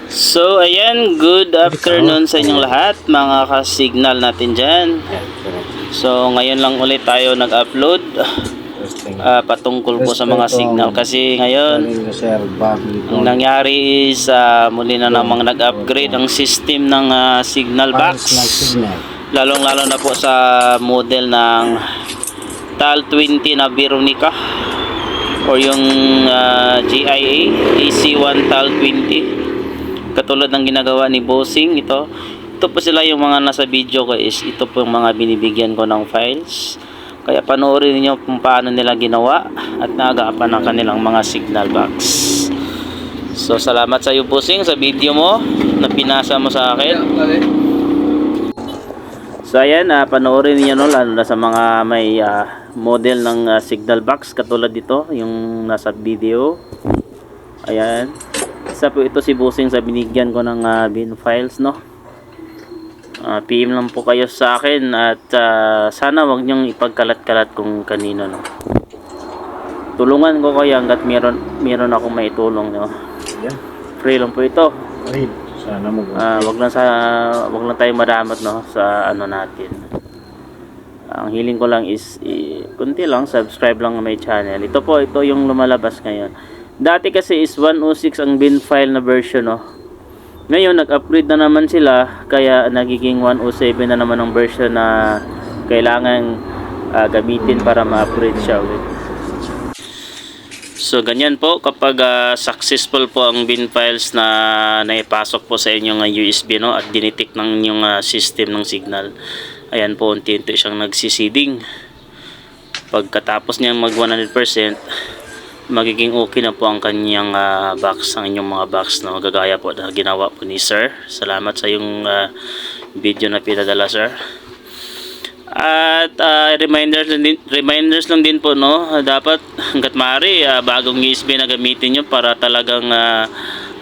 So ayan, good afternoon sa inyong lahat mga ka-signal natin dyan. So ngayon lang ulit tayo nag-upload patungkol po sa mga signal. Kasi ngayon ang nangyari is muli na namang nag-upgrade ang system ng signal box. Lalong lalo na po sa model ng TAL-20 na Veronica or yung GIA AC1 TAL-20. Katulad ng ginagawa ni Bossing, ito po sila yung mga nasa video ko, is ito po yung mga binibigyan ko ng files. Kaya panoorin niyo kung paano nila ginawa at naagapan ng kanilang mga signal box. So salamat sa iyo, Bossing, sa video mo na pinasa mo sa akin. So ayan, panoorin niyo, no, lalo na sa mga may model ng signal box katulad dito yung nasa video. Ayan, isa po ito si Bossing sa binigyan ko ng bin files, no. PM lang po kayo sa akin at sana wag niyong ipagkalat-kalat kung kanino, no. Tulungan ko kayo hanggat meron akong maitulong, no. Free lang po ito. Sana mo. Wag lang tayo madamat, no, sa ano natin. Ang hiling ko lang is kunti lang, subscribe lang my channel. Ito yung lumalabas ngayon. Dati kasi is 106 ang bin file na version, no. Ngayon nag-upgrade na naman sila, kaya nagiging 107 na naman ang version na kailangan gamitin para ma-upgrade siya ulit. So ganyan po kapag successful po ang bin files na naipasok po sa inyong USB, no, at dinitik ng inyong system ng signal. Ayan po, unti-unti siyang nagsisiding. Pagkatapos niyang mag 100%, magiging okay na po ang kanyang box, ang inyong mga box, no, gagaya po na ginawa po ni Sir. Salamat sa yung video na pinadala, Sir. At reminders lang din po, no, dapat hanggat maaari bagong USB na gamitin nyo para talagang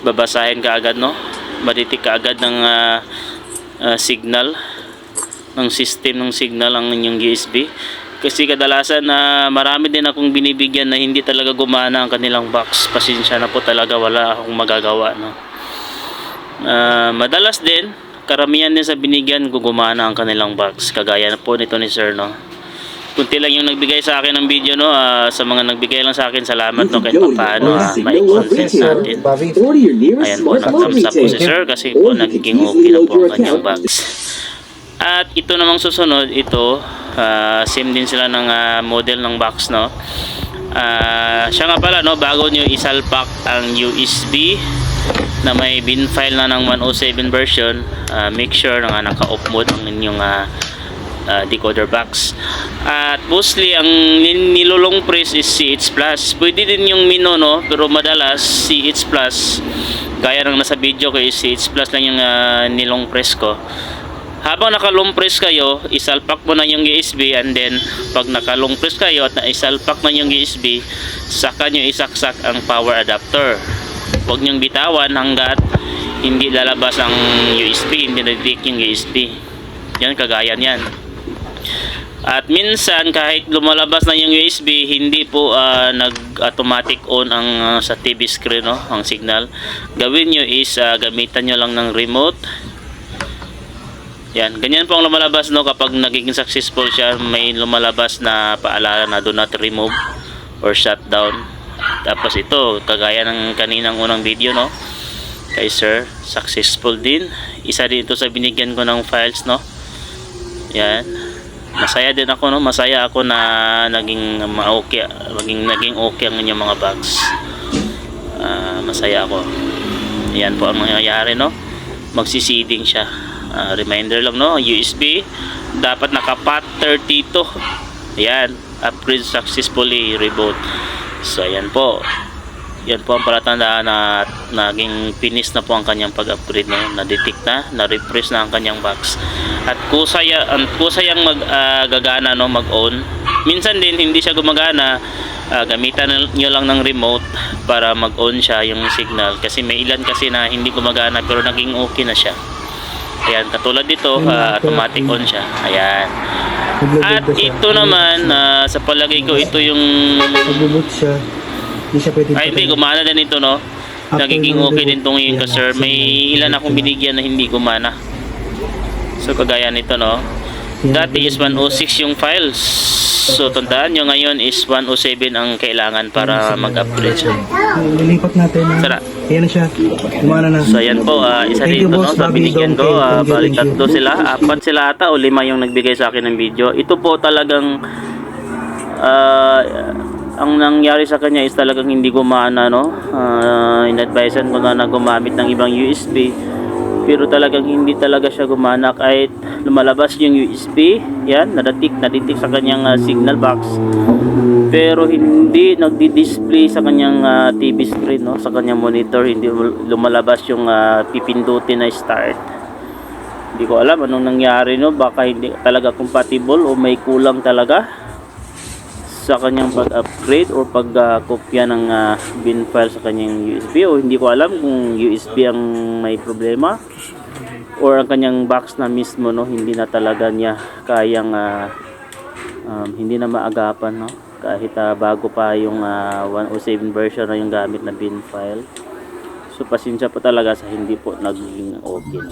babasahin ka agad, no, maditik ka agad ng signal ng system ng signal ang inyong USB. Kasi kadalasan marami din akong binibigyan na hindi talaga gumana ang kanilang box. Pasensya na po talaga, wala akong magagawa, no. Madalas din, karamihan din sa binigyan gumana ang kanilang box. Kagaya na po nito ni Sir, no. Kunti lang yung nagbigay sa akin ng video, no. Sa mga nagbigay lang sa akin, salamat, no, kahit paano may content natin. Ayan po, nag-thumbs up po si Sir kasi po nagiging okay na po ang kanyang box. At ito namang susunod, ito same din sila ng model ng box, no. Siya nga pala, no, bago nyo isalpak ang USB na may bin file na ng 107 version, make sure na naka-off mode ang inyong decoder box. At mostly ang nilulong press is CH Plus. Pwede din yung Mino, no, pero madalas CH Plus, gaya ng nasa video ko, is CH Plus lang yung nilong press ko. Habang naka-long press kayo, isalpak mo na yung USB, and then pag naka-long press kayo at naisalpak na yung USB, saka nyo isaksak ang power adapter. Huwag nyong bitawan hanggat hindi lalabas ang USB, hindi na-detect yung USB. Yan, kagaya yan. At minsan kahit lumalabas na yung USB, hindi po nag-automatic on ang sa TV screen, no, ang signal. Gawin nyo is gamitan nyo lang ng remote. Yan, ganyan po ang lumalabas, no, kapag nagiging successful siya. May lumalabas na paalala na do not remove or shut down. Tapos ito, kagaya ng kaninang unang video, no, kay Sir, successful din. Isa din ito sa binigyan ko ng files, no. Yan, masaya din ako, no, masaya ako na naging okay ang inyong mga bags. Masaya ako. Yan po ang nangyayari, no, magsisiding siya. Reminder lang, no, USB dapat naka-PAT 32. Ayan, upgrade successfully, reboot. So ayan po, yan po ang palatandaan na naging finish na po ang kanyang pag-upgrade, no, na-detect na-refresh na ang kanyang box. At kusayang gagana, no, mag-on. Minsan din hindi siya gumagana, gamitan nyo lang ng remote para mag-on siya yung signal, kasi may ilan kasi na hindi gumagana pero naging okay na siya. Ayan, katulad dito, automatic on siya. Ayan. At ito naman, sa palagay ko, ito yung Nag-boot siya. Hindi siya pwede. Ay, hindi, gumana din ito, no. nagiging okay din to ngayon ka sir. May ilan akong binigyan na hindi gumana. So kagaya nito no. Dati is 106 yung files. So tandaan nyo ngayon is 107 ang kailangan para mag-upgrade siya. Lilipat natin. Sara. Ayan na siya. Gumana na. So ayan po, isa Thank you, dito no, Boss sa Bobby binigyan ko, Donkey. balik tatlo sila, 4 sila ata o 5 yung nagbigay sa akin ng video. Ito po talagang ang nangyari sa kanya is talagang hindi gumana no. In-advisean ko na gumamit ng ibang USB. Pero talagang hindi talaga siya gumana kahit lumalabas yung USB, yan, naditik sa kanyang signal box. Pero hindi nagdi-display sa kanyang TV screen no, sa kanyang monitor, hindi lumalabas yung pipindutin na start. Hindi ko alam anong nangyari no, baka hindi talaga compatible o may kulang talaga sa kanyang pag-upgrade or pag-kopya ng bin file sa kanyang USB, o hindi ko alam kung USB ang may problema or ang kanyang box na mismo no, hindi na talaga niya kayang hindi na maagapan no, kahit bago pa yung 107 version na yung gamit na bin file. So pasensya po talaga sa hindi po naging okay no.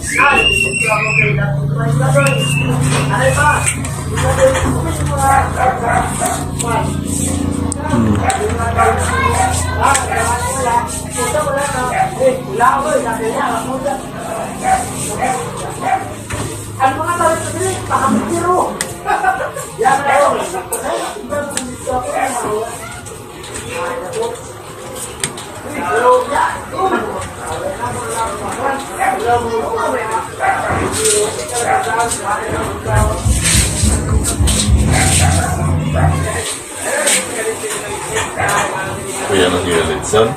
Kuya ng Lidson.